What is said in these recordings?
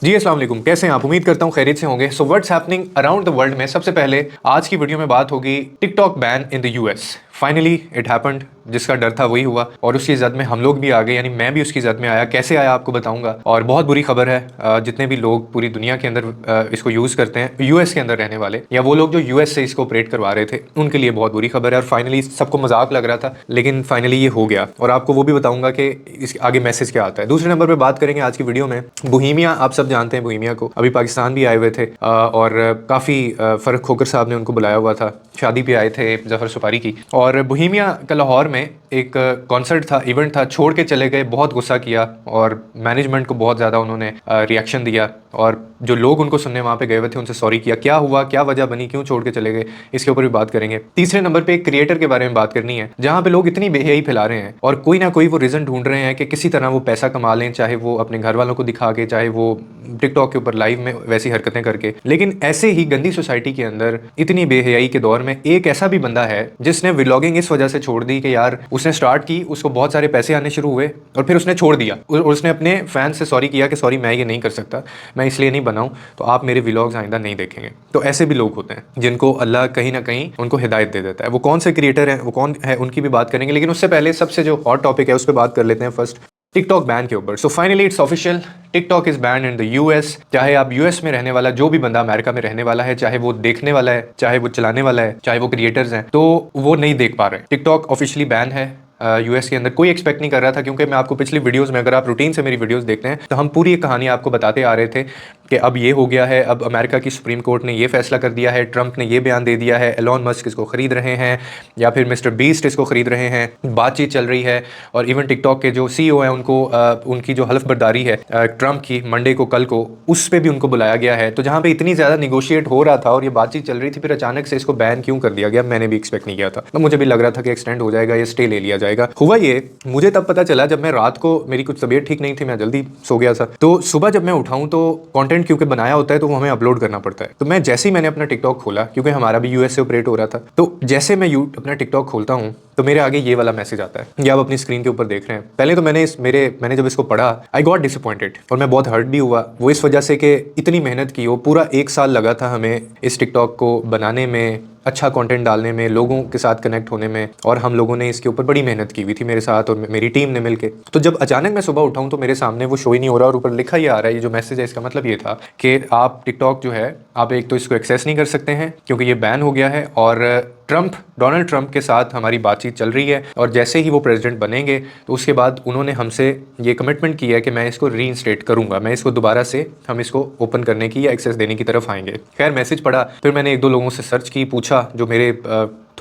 जी अस्सलाम वालेकुम, कैसे हैं आप? उम्मीद करता हूँ खैरियत से होंगे। So what's happening around the world में सबसे पहले आज की वीडियो में बात होगी TikTok ban in the US. Finally it happened. जिसका डर था वही हुआ और उसकी जद में हम लोग भी आ गए, यानी मैं भी उसकी जद में आया। कैसे आया आपको बताऊंगा। और बहुत बुरी खबर है, जितने भी लोग पूरी दुनिया के अंदर इसको यूज़ करते हैं, यूएस के अंदर रहने वाले या वो लोग जो यूएस से इसको ऑपरेट करवा रहे थे, उनके लिए बहुत बुरी खबर है। और फाइनली सबको मजाक लग रहा था, लेकिन फाइनली ये हो गया और आपको वो भी बताऊंगा कि इसके आगे मैसेज क्या आता है। दूसरे नंबर पर बात करेंगे आज की वीडियो में बोहेमिया। आप सब जानते हैं बोहेमिया को, अभी पाकिस्तान भी आए हुए थे और काफ़ी फ़र्क खोकर साहब ने उनको बुलाया हुआ था, शादी पे आए थे जफर सुपारी की। और बोहेमिया का लाहौर में एक कॉन्सर्ट था, इवेंट था, छोड़ के चले गए। बहुत गुस्सा किया और मैनेजमेंट को बहुत ज़्यादा उन्होंने रिएक्शन दिया और जो लोग उनको सुनने वहाँ पे गए हुए थे उनसे सॉरी किया। क्या हुआ, क्या वजह बनी, क्यों छोड़ के चले गए, इसके ऊपर भी बात करेंगे। तीसरे नंबर पे एक क्रिएटर के बारे में बात करनी है, जहाँ पे लोग इतनी बेहयाई फैला रहे हैं और कोई ना कोई वो रीज़न ढूंढ रहे हैं कि किसी तरह वो पैसा कमा लें, चाहे वो अपने घर वालों को दिखा के, चाहे वो टिकटॉक के ऊपर लाइव में वैसी हरकतें करके। लेकिन ऐसे ही गंदी सोसाइटी के अंदर, इतनी बेहयाई के दौर में, एक ऐसा भी बंदा है जिसने व्लॉगिंग इस वजह से छोड़ दी कि यार उसने स्टार्ट की, उसको बहुत सारे पैसे आने शुरू हुए और फिर उसने छोड़ दिया और उसने अपने फैंस से सॉरी किया कि सॉरी मैं ये नहीं कर सकता, मैं इसलिए नहीं बनाऊं, तो आप मेरे व्लॉग्स आइंदा नहीं देखेंगे। तो ऐसे भी लोग होते हैं जिनको अल्लाह कहीं ना कहीं उनको हिदायत दे देता है। वो कौन से क्रिएटर हैं, वो कौन है, उनकी भी बात करेंगे। लेकिन उससे पहले सबसे जो हॉट टॉपिक है उस पर बात कर लेते हैं फर्स्ट, टिकटॉक बैन के ऊपर। So finally it's official, TikTok is ban in the US. चाहे आप यूएस में रहने वाला जो भी बंदा अमेरिका में रहने वाला है, चाहे वो देखने वाला है, चाहे वो चलाने वाला है, चाहे वो क्रिएटर्स हैं, तो वो नहीं देख पा रहे। टिकटॉक ऑफिशियली बैन है यूएस के अंदर। कोई एक्सपेक्ट नहीं कर रहा था, क्योंकि मैं आपको पिछली वीडियोस में, अगर आप रूटीन से मेरी वीडियोस देखते हैं, तो हम पूरी एक कहानी आपको बताते आ रहे थे कि अब ये हो गया है, अब अमेरिका की सुप्रीम कोर्ट ने ये फैसला कर दिया है, ट्रंप ने ये बयान दे दिया है, एलॉन मस्क इसको खरीद रहे हैं या फिर मिस्टर बीस्ट इसको खरीद रहे हैं, बातचीत चल रही है। और इवन टिकटॉक के जो सीईओ हैं उनको उनकी जो हल्फ बर्दारी है ट्रंप की, मंडे को, कल को, उस पर भी उनको बुलाया गया है। तो जहाँ पे इतनी ज़्यादा निगोशिएट हो रहा था और ये बातचीत चल रही थी, फिर अचानक से इसको बैन क्यों कर दिया गया, मैंने भी एक्सपेक्ट नहीं किया था। तो मुझे भी लग रहा था कि एक्सटेंड हो जाएगा, ये स्टे ले लिया जाएगा। हुआ ये मुझे तब पता चला जब मैं रात को, मेरी कुछ तबीयत ठीक नहीं थी, मैं जल्दी सो गया था। तो सुबह जब मैं उठाऊं तो कंटेंट क्योंकि बनाया होता है तो वो हमें अपलोड करना पड़ता है। तो मैं जैसे ही मैंने अपना टिकटॉक खोला, क्योंकि हमारा भी यूएस से ऑपरेट हो रहा था, तो जैसे मैं अपना टिकटॉक खोलता हूँ तो मेरे आगे ये वाला मैसेज आता है, ये आप अपनी स्क्रीन के ऊपर देख रहे हैं। पहले तो मैंने जब इसको पढ़ा, आई गॉट डिसअपॉइंटेड और मैं बहुत हर्ट भी हुआ। वो इस वजह से कि इतनी मेहनत की, वो पूरा 1 साल लगा था हमें इस टिकटॉक को बनाने में, अच्छा कंटेंट डालने में, लोगों के साथ कनेक्ट होने में, और हम लोगों ने इसके ऊपर बड़ी मेहनत की हुई थी मेरे साथ और मेरी टीम ने मिलके। तो जब अचानक मैं सुबह उठाऊं तो मेरे सामने वो शो ही नहीं हो रहा और ऊपर लिखा ही आ रहा है, ये जो मैसेज है इसका मतलब ये था कि आप टिकटॉक जो है, आप एक तो इसको एक्सेस नहीं कर सकते हैं क्योंकि ये बैन हो गया है, और डोनाल्ड ट्रंप के साथ हमारी बातचीत चल रही है और जैसे ही वो प्रेसिडेंट बनेंगे तो उसके बाद उन्होंने हमसे ये कमिटमेंट किया है कि मैं इसको रीइंस्टेट करूंगा, मैं इसको दोबारा से, हम इसको ओपन करने की या एक्सेस देने की तरफ आएंगे। खैर मैसेज पढ़ा, फिर मैंने एक दो लोगों से सर्च की, पूछा जो मेरे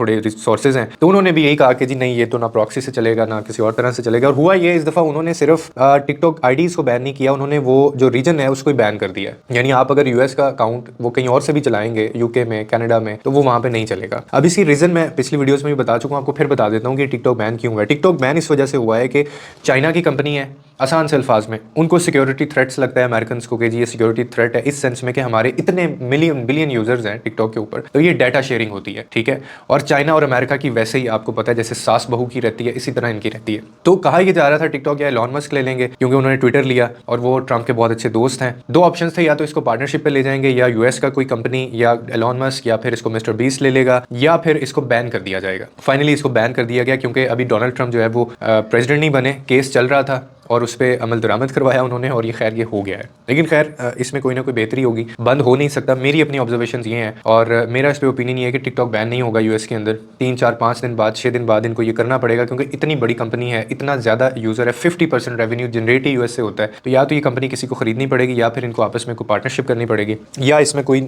थोड़े रिसोर्सेज हैं, तो उन्होंने भी यही कहा कि जी नहीं, ये तो ना प्रॉक्सी से चलेगा ना किसी और तरह से चलेगा। और हुआ ये, इस दफ़ा उन्होंने सिर्फ टिकटॉक आईडीज़ को बैन नहीं किया, उन्होंने वो जो रीजन है उसको ही बैन कर दिया है। यानी आप अगर यूएस का अकाउंट वो कहीं और से भी चलाएंगे, यूके में, कनाडा में, तो वो वहाँ पे नहीं चलेगा। अब इसकी रीज़न मैं पिछली वीडियोज़ में भी बता चुका हूँ, आपको फिर बता देता हूँ कि टिकटॉक बैन क्यों हुआ है। टिकटॉक बैन इस वजह से हुआ है कि चाइना की कंपनी है, आसान से अल्फाज में उनको सिक्योरिटी थ्रेट्स लगता है अमेरिकन को कि जी ये सिक्योरिटी थ्रेट है, इस सेंस में कि हमारे इतने मिलियन बिलियन यूजर्स हैं टिकटॉक के ऊपर, तो ये डाटा शेयरिंग होती है, ठीक है। और चाइना और अमेरिका की वैसे ही आपको पता है जैसे सास बहू की रहती है, इसी तरह इनकी रहती है। तो कहा यह जा रहा था टिकटॉक या एलॉन मस्क ले लेंगे, क्योंकि उन्होंने ट्विटर लिया और वो ट्रंप के बहुत अच्छे दोस्त हैं। दो ऑप्शन थे, या तो इसको पार्टनरशिप पे ले जाएंगे, या यूएस का कोई कंपनी या एलॉन मस्क, या फिर इसको मिस्टर बीस्ट ले लेगा, या फिर इसको बैन कर दिया जाएगा। फाइनली इसको बैन कर दिया गया क्योंकि अभी डोनाल्ड ट्रंप जो है वो प्रेसिडेंट नहीं बने, केस चल रहा था और उस पर अमल दरामद करवाया उन्होंने और ये खैर ये हो गया है। लेकिन खैर इसमें कोई ना कोई बेहतरी होगी, बंद हो नहीं सकता, मेरी अपनी ऑब्जर्वेशन ये हैं। और मेरा इस पर ओपिनियन ये है कि टिकटॉक बैन नहीं होगा यूएस के अंदर। 3, 4, 5 दिन बाद, 6 दिन बाद इनको ये करना पड़ेगा, क्योंकि इतनी बड़ी कंपनी है, इतना ज़्यादा यूज़र है, 50% रेवेन्यू जनरेट ही यूएस से होता है। तो या तो ये कंपनी किसी को खरीदनी पड़ेगी, या फिर इनको आपस में कोई पार्टनरशिप करनी पड़ेगी, या इसमें कोई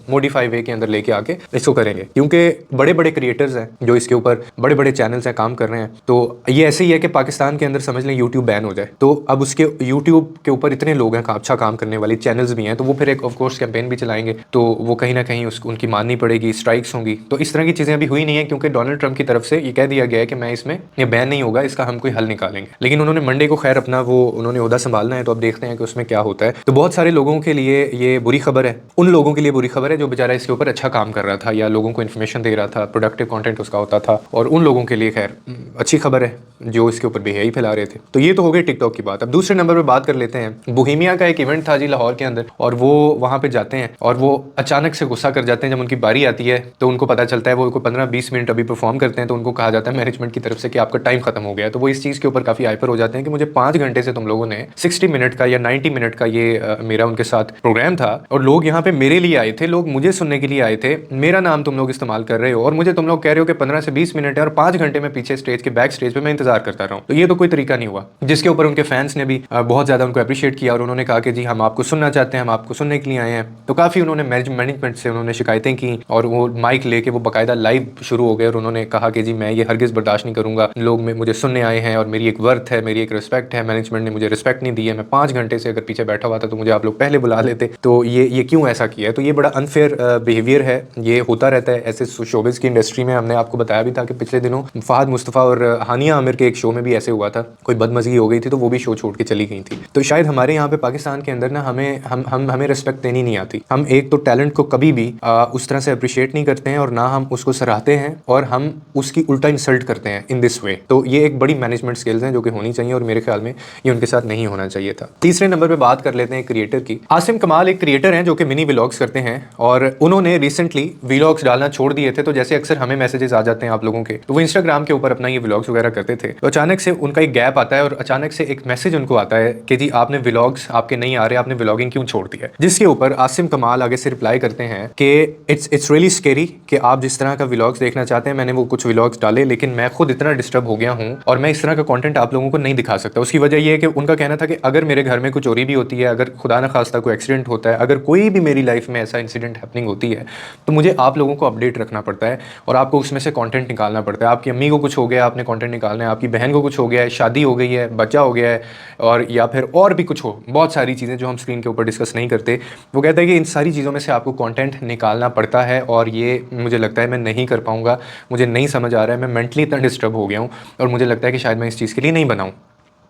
मोडिफाई वे के अंदर लेके आके इसको करेंगे। क्योंकि बड़े बड़े क्रिएटर्स हैं जो इसके ऊपर, बड़े बड़े चैनल्स हैं, काम कर रहे हैं। तो ये ऐसे ही है कि पाकिस्तान के अंदर समझ लें यूट्यूब बैन हो जाए, तो अब उसके यूट्यूब के ऊपर इतने लोग हैं, अच्छा काम करने वाले चैनल्स भी हैं, तो वो फिर एक ऑफकोर्स कैंपेन भी चलाएंगे, तो वो कहीं ना कहीं उनकी माननी पड़ेगी, स्ट्राइक्स होंगी। तो इस तरह की चीज़ें अभी हुई नहीं है, क्योंकि डोनाल्ड ट्रंप की तरफ से ये कह दिया गया है कि मैं इसमें, ये बैन नहीं होगा, इसका हम कोई हल निकालेंगे। लेकिन उन्होंने मंडे को खैर अपना वो उन्होंने ओहदा संभालना है, तो अब देखते हैं कि उसमें क्या होता है। तो बहुत सारे लोगों के लिए ये बुरी खबर है, उन लोगों के लिए बुरी खबर है जो बेचारा इसके ऊपर अच्छा काम कर रहा था या लोगों को इन्फॉर्मेशन दे रहा था, प्रोडक्टिव कंटेंट उसका होता था, और उन लोगों के लिए खैर अच्छी खबर है जो इसके ऊपर बेहयाई फैला रहे थे। तो ये तो हो गए टिकटॉक की बात। अब दूसरे नंबर पे बात कर लेते हैं, बोहेमिया का एक इवेंट था जी लाहौर के अंदर, और वो वहाँ पे जाते हैं और वो अचानक से गुस्सा कर जाते हैं। जब उनकी बारी आती है तो उनको पता चलता है वो 15-20 मिनट अभी परफॉर्म करते हैं, तो उनको कहा जाता है मैनेजमेंट की तरफ से कि आपका टाइम खत्म हो गया है। तो वो इस चीज़ के ऊपर काफ़ी हाइपर हो जाते हैं कि मुझे 5 घंटे से तुम लोगों ने 60 मिनट का या 90 मिनट का ये मेरा उनके साथ प्रोग्राम था, और लोग यहाँ पे मेरे लिए आए थे, लोग मुझे सुनने के लिए आए थे, मेरा नाम तुम लोग इस्तेमाल कर रहे हो और मुझे तुम लोग कह रहे हो कि 15 से 20 मिनट है और 5 घंटे में पीछे स्टेज के बैक स्टेज पे मैं इंतजार करता रहा हूँ। तो ये तो कोई तरीका नहीं हुआ। जिसके ऊपर उनके फैंस ने भी बहुत ज़्यादा उनको अप्रिशिएट किया और उन्होंने कहा कि जी हम आपको सुनना चाहते हैं, हम आपको सुनने के लिए आए हैं। तो काफ़ी उन्होंने मैनेजमेंट से उन्होंने शिकायतें की और वो माइक लेके वो बाकायदा लाइव शुरू हो गए और उन्होंने कहा कि जी मैं ये हरगिज़ बर्दाश्त नहीं करूँगा, लोग मुझे सुनने आए हैं और मेरी एक वर्थ है, मेरी एक रिस्पेक्ट है, मैनेजमेंट ने मुझे रिस्पेक्ट नहीं दी है, मैं 5 घंटे से अगर पीछे बैठा हुआ था तो मुझे आप लोग पहले बुला लेते, तो ये क्यों ऐसा किया है। तो ये बड़ा अनफेयर बिहेवियर है, ये होता रहता है ऐसे शोबिज़ की इंडस्ट्री में। हमने आपको बताया भी था कि पिछले दिनों फ़ाहद मुस्तफ़ा और हानिया आमिर के एक शो में भी ऐसे हुआ था, कोई बदमज़गी हो गई थी तो वो भी शो छोड़ के चली गई थी। तो शायद हमारे यहाँ पे पाकिस्तान के अंदर ना हमें रिस्पेक्ट देनी नहीं आती। हम एक तो टैलेंट को कभी भी उस तरह से अप्रिशिएट नहीं करते हैं और ना हम उसको सराहते हैं और हम उसकी उल्टा इंसल्ट करते हैं इन दिस वे। तो ये एक बड़ी मैनेजमेंट स्किल्स हैं जो कि होनी चाहिए और मेरे ख्याल में ये उनके साथ नहीं होना चाहिए था। तीसरे नंबर पे बात कर लेते हैं क्रिएटर की। आसिम कमाल एक क्रिएटर हैं जो कि मिनी व्लॉग्स करते हैं और उन्होंने रिसेंटली व्लॉग्स डालना छोड़ दिए थे। तो जैसे अक्सर हमें मैसेजेस आ जाते हैं आप लोगों के, तो वो इंस्टाग्राम के ऊपर अपना ये व्लॉग्स वगैरह करते थे, तो अचानक से उनका एक गैप आता है और अचानक से एक मैसेज उनको आता है कि जी आपने व्लॉग्स आपके नहीं आ रहे, आपने व्लॉगिंग क्यों छोड़ दिया। जिसके ऊपर आसिम कमाल आगे से रिप्लाई करते हैं कि इट्स रियली स्केरी कि आप जिस तरह का व्लॉग्स देखना चाहते हैं मैंने वो कुछ व्लॉग्स डाले, लेकिन मैं खुद इतना डिस्टर्ब हो गया हूँ और मैं इस तरह का कंटेंट आप लोगों को नहीं दिखा सकता। उसकी वजह ये है कि उनका कहना था कि अगर मेरे घर में कुछ चोरी भी होती है, अगर खुदा न खास्ता कोई एक्सीडेंट होता है, अगर कोई भी मेरी लाइफ में ऐसा इंसिडेंट हैपनिंग होती है तो मुझे आप लोगों को अपडेट रखना पड़ता है और आपको उसमें से कंटेंट निकालना पड़ता है। आपकी अम्मी को कुछ हो गया आपने कंटेंट निकालना है, आपकी बहन को कुछ हो गया है, शादी हो गई है, बच्चा हो गया है, और या फिर और भी कुछ हो, बहुत सारी चीज़ें जो हम स्क्रीन के ऊपर डिस्कस नहीं करते। वो कहता है कि इन सारी चीज़ों में से आपको कंटेंट निकालना पड़ता है और ये मुझे लगता है मैं नहीं कर पाऊँगा, मुझे नहीं समझ आ रहा है, मैं मेंटली इतना डिस्टर्ब हो गया हूँ और मुझे लगता है कि शायद मैं इस चीज़ के लिए नहीं बनाऊँ।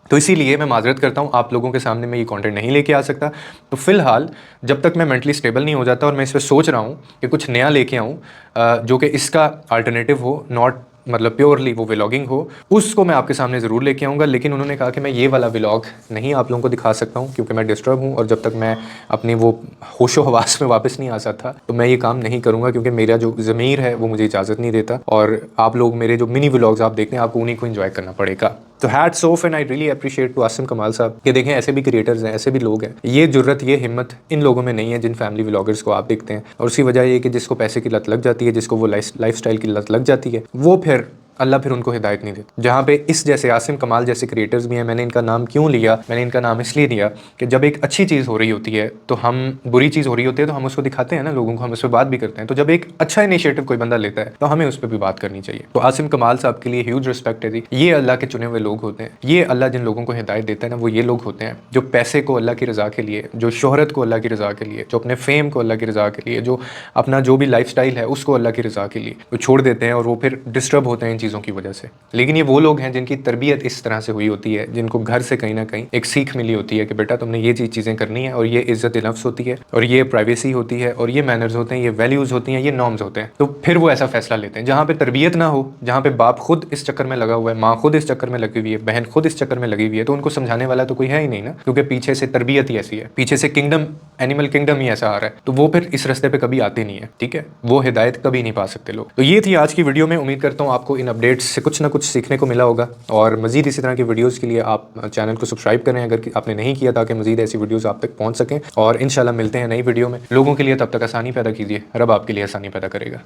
तो इसीलिए मैं माजरत करता हूँ, आप लोगों के सामने मैं ये कंटेंट नहीं लेके आ सकता। तो फिलहाल जब तक मैं मेंटली स्टेबल नहीं हो जाता और मैं इस पर सोच रहा हूँ कि कुछ नया लेके आऊँ जो कि इसका अल्टरनेटिव हो, नॉट मतलब प्योरली वो व्लॉगिंग हो, उसको मैं आपके सामने ज़रूर लेके आऊँगा। लेकिन उन्होंने कहा कि मैं ये वाला व्लॉग नहीं आप लोगों को दिखा सकता हूँ क्योंकि मैं डिस्टर्ब हूँ और जब तक मैं अपनी वो होशो हवास में वापस नहीं आ सकता तो मैं ये काम नहीं करूँगा, क्योंकि मेरा जो ज़मीर है वो मुझे इजाज़त नहीं देता और आप लोग मेरे जो मिनी व्लॉग्स आप देखते हैं आपको उन्हीं को एंजॉय करना पड़ेगा। तो hats off and I really appreciate to Asim Kamal साहब कि देखें ऐसे भी क्रिएटर्स हैं, ऐसे भी लोग हैं। ये जुर्रत, ये हिम्मत इन लोगों में नहीं है जिन फैमिली व्लॉगर्स को आप देखते हैं, और उसकी वजह ये कि जिसको पैसे की लत लग जाती है, जिसको वो लाइफस्टाइल की लत लग जाती है, वो फिर अल्लाह फिर उनको हिदायत नहीं देता। जहाँ पे इस जैसे आसिम कमाल जैसे क्रिएटर्स भी हैं, मैंने इनका नाम क्यों लिया, मैंने इनका नाम इसलिए लिया कि जब एक अच्छी चीज़ हो रही होती है तो हम, बुरी चीज़ हो रही होती है तो हम उसको दिखाते हैं ना लोगों को, हम उस पर बात भी करते हैं। तो जब एक अच्छा इनिशिएटिव कोई बंदा लेता है तो हमें उस पर भी बात करनी चाहिए। तो आसिम कमाल साहब के लिए ह्यूज रिस्पेक्ट है जी। ये अल्लाह के चुने हुए लोग होते हैं, ये अल्लाह जिन लोगों को हिदायत देता है ना वो ये लोग होते हैं जो पैसे को अल्लाह की रज़ा के लिए, जो शोहरत को अल्लाह की रज़ा के लिए, जो अपने फेम को अल्लाह की रज़ा के लिए, जो अपना जो भी लाइफस्टाइल है उसको अल्लाह की रज़ा के लिए वो छोड़ देते हैं और वो फिर डिस्टर्ब होते हैं इन चीज़ों की वजह से। लेकिन ये वो लोग हैं जिनकी तरबियत इस तरह से हुई होती है, जिनको घर से कहीं ना कहीं एक सीख मिली होती है कि बेटा तुमने ये चीज़ें करनी है और ये इज़्ज़त नफ्स होती है और ये प्राइवेसी होती है और ये मैनर्स होते हैं, ये वैल्यूज़ होती हैं, ये नॉर्म्स होते हैं। तो फिर वो ऐसा फैसला लेते हैं। जहाँ पे तरबियत ना हो, जहाँ पे बाप खुद इस चक्कर में लगा हुआ है, माँ खुद इस चक्कर में लगी हुई है, बहन खुद इस चक्कर में लगी हुई है, तो उनको समझाने वाला तो कोई है ही नहीं ना, क्योंकि पीछे से तरबियत ही ऐसी है, पीछे से किंगडम, एनिमल किंगडम ही ऐसा आ रहा है। तो वो फिर इस रास्ते पे कभी आते नहीं है, ठीक है, वो हिदायत कभी नहीं पा सकते लोग। तो ये थी आज की वीडियो में। उम्मीद करता हूँ आपको इन अपडेट्स से कुछ ना कुछ सीखने को मिला होगा और मज़ीद इसी तरह की वीडियोस के लिए आप चैनल को सब्सक्राइब करें अगर आपने नहीं किया, ताकि मज़ीद ऐसी वीडियोस आप तक पहुंच सकें। और इंशाल्लाह मिलते हैं नई वीडियो में। लोगों के लिए तब तक आसानी पैदा कीजिए, रब आपके लिए आसानी पैदा करेगा।